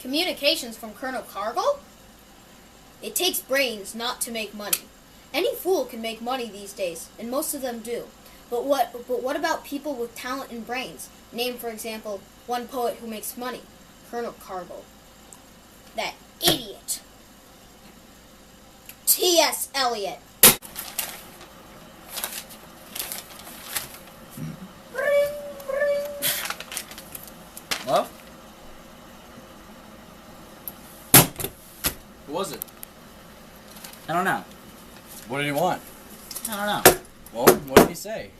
Communications from Colonel Cargill? It takes brains not to make money. Any fool can make money these days, and most of them do. But what about people with talent and brains? Name, for example, one poet who makes money. Colonel Cargill. That idiot. T.S. Eliot. Hello? Who was it? I don't know. What did he want? I don't know. Well, what did he say?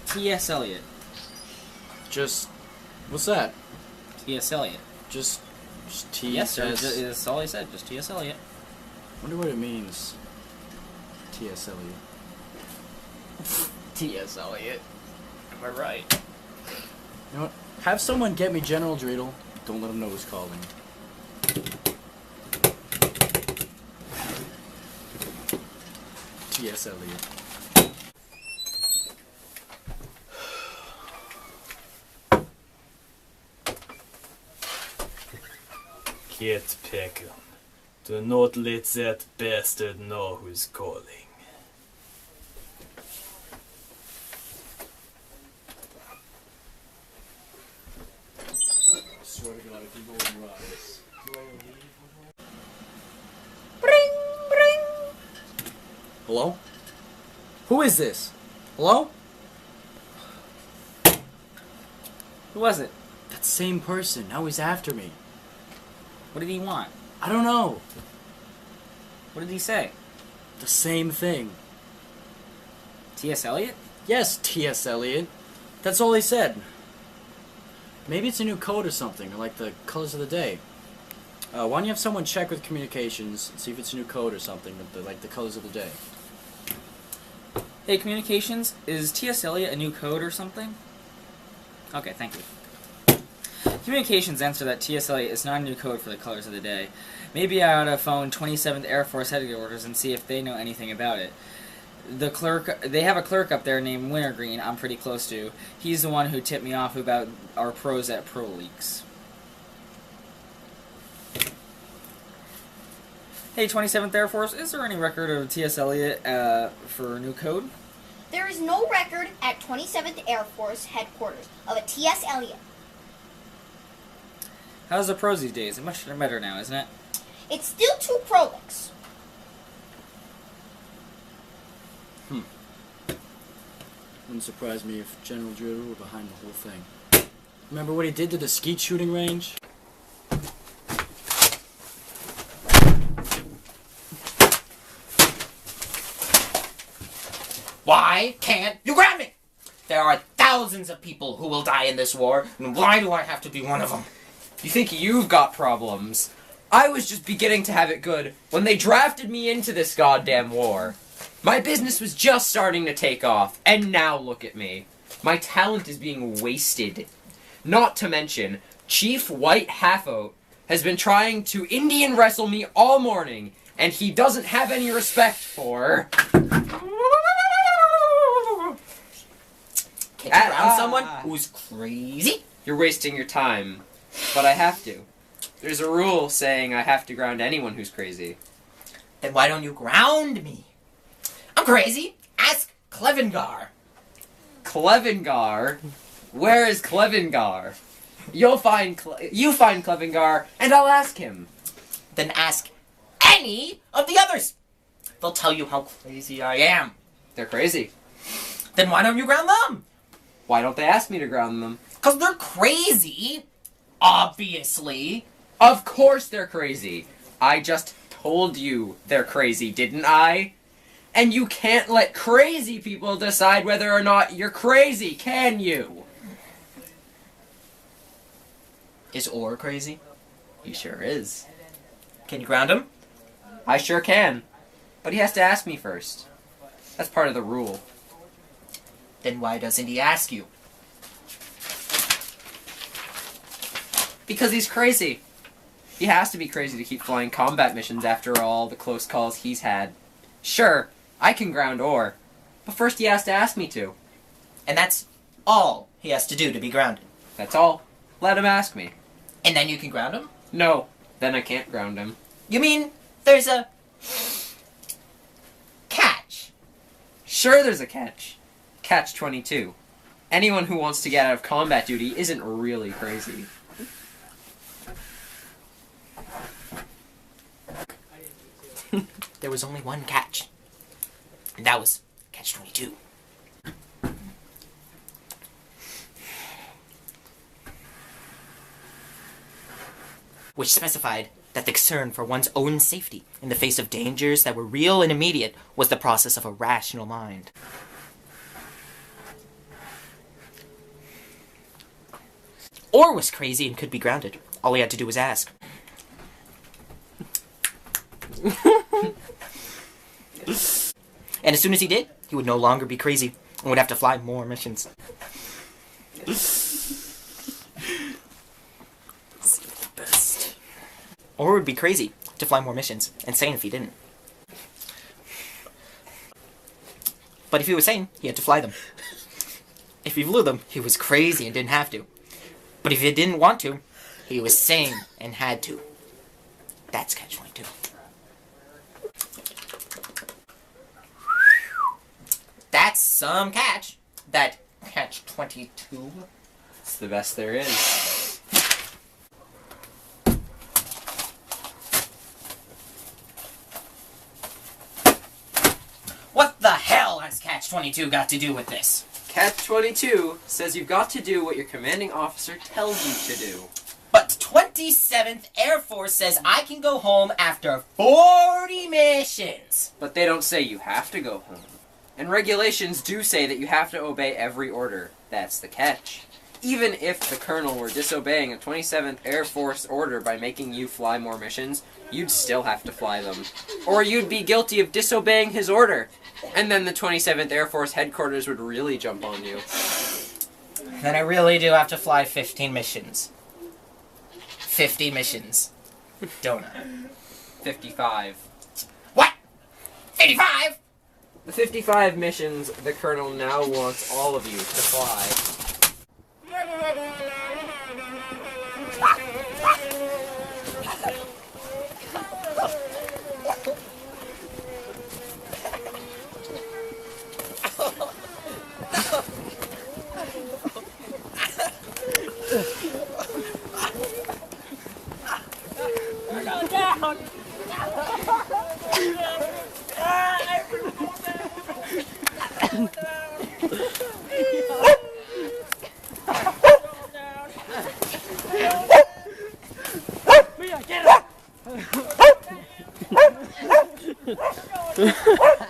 T.S. Eliot. Just... What's that? T.S. Eliot. Just T.S. Yes, sir. That's all he said. Just T.S. Eliot. Wonder what it means. T.S. Eliot. T.S. Eliot. Am I right? You know what? Have someone get me General Dreidel. Don't let him know who's calling. T.S. Eliot. Kit Peckham, do not let that bastard know who's calling. I swear to God, if you go and rise, do I leave? Bring, bring. Hello? Who is this? Hello? Who was it? That same person. Now he's after me. What did he want? I don't know. What did he say? The same thing. T.S. Eliot? Yes, T.S. Eliot. That's all he said. Maybe it's a new code or something, or like the colors of the day. Why don't you have someone check with communications and see if it's a new code or something, like the colors of the day. Hey, communications, is T.S. Eliot a new code or something? Okay, thank you. Communications answer that T.S. Eliot is not a new code for the colors of the day. Maybe I ought to phone 27th Air Force headquarters and see if they know anything about it. They have a clerk up there named Wintergreen I'm pretty close to. He's the one who tipped me off about our pros at Pro Leaks. Hey, 27th Air Force, is there any record of T.S. Eliot for new code? There is no record at 27th Air Force headquarters of a T.S. Eliot. How's the pros these days? It's much better now, isn't it? It's still too prolix. Wouldn't surprise me if General Dreidel were behind the whole thing. Remember what he did to the skeet shooting range? Why can't you grab me? There are thousands of people who will die in this war, and why do I have to be one of them? You think you've got problems? I was just beginning to have it good when they drafted me into this goddamn war. My business was just starting to take off, and now look at me. My talent is being wasted. Not to mention, Chief White Half-Oat has been trying to Indian wrestle me all morning, and he doesn't have any respect for... Can't you ground someone who's crazy? You're wasting your time. But I have to. There's a rule saying I have to ground anyone who's crazy. Then why don't you ground me? I'm crazy. Ask Clevengar. Clevengar? Where is Clevengar? You find Clevengar, and I'll ask him. Then ask any of the others. They'll tell you how crazy I am. They're crazy. Then why don't you ground them? Why don't they ask me to ground them? 'Cause they're crazy. Obviously. Of course they're crazy. I just told you they're crazy, didn't I? And you can't let crazy people decide whether or not you're crazy, can you? Is Orr crazy? He sure is. Can you ground him? I sure can. But he has to ask me first. That's part of the rule. Then why doesn't he ask you? Because he's crazy. He has to be crazy to keep flying combat missions after all the close calls he's had. Sure, I can ground Orr, but first he has to ask me to. And that's all he has to do to be grounded. That's all. Let him ask me. And then you can ground him? No, then I can't ground him. You mean there's a catch? Sure, there's a catch. Catch 22. Anyone who wants to get out of combat duty isn't really crazy. There was only one catch. And that was catch 22. Which specified that the concern for one's own safety in the face of dangers that were real and immediate was the process of a rational mind. Or was crazy and could be grounded. All he had to do was ask. And as soon as he did, he would no longer be crazy and would have to fly more missions. Or would be crazy to fly more missions, insane if he didn't. But if he was sane, he had to fly them. If he flew them, he was crazy and didn't have to. But if he didn't want to, he was sane and had to. That's catch-22. That's some catch. That catch-22. It's the best there is. What the hell has catch-22 got to do with this? Catch 22 says you've got to do what your commanding officer tells you to do. But 27th Air Force says I can go home after 40 missions. But they don't say you have to go home. And regulations do say that you have to obey every order. That's the catch. Even if the colonel were disobeying a 27th Air Force order by making you fly more missions, you'd still have to fly them. Or you'd be guilty of disobeying his order. And then the 27th Air Force headquarters would really jump on you. Then I really do have to fly 15 missions. 50 missions. Don't I? 55. What? 55? The 55 missions the colonel now wants all of you to fly.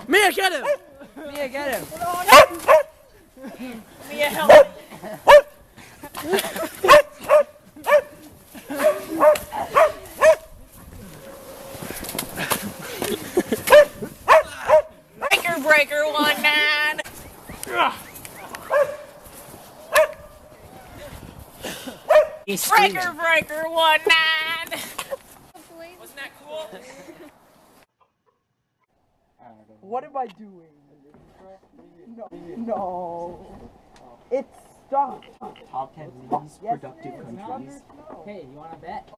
Mia, get him! Mia, get him! Mia, help me! Breaker 19! Breaker 19! Wasn't that cool? What am I doing? No. It's stopped. Top 10 least productive countries. Hey, you wanna bet?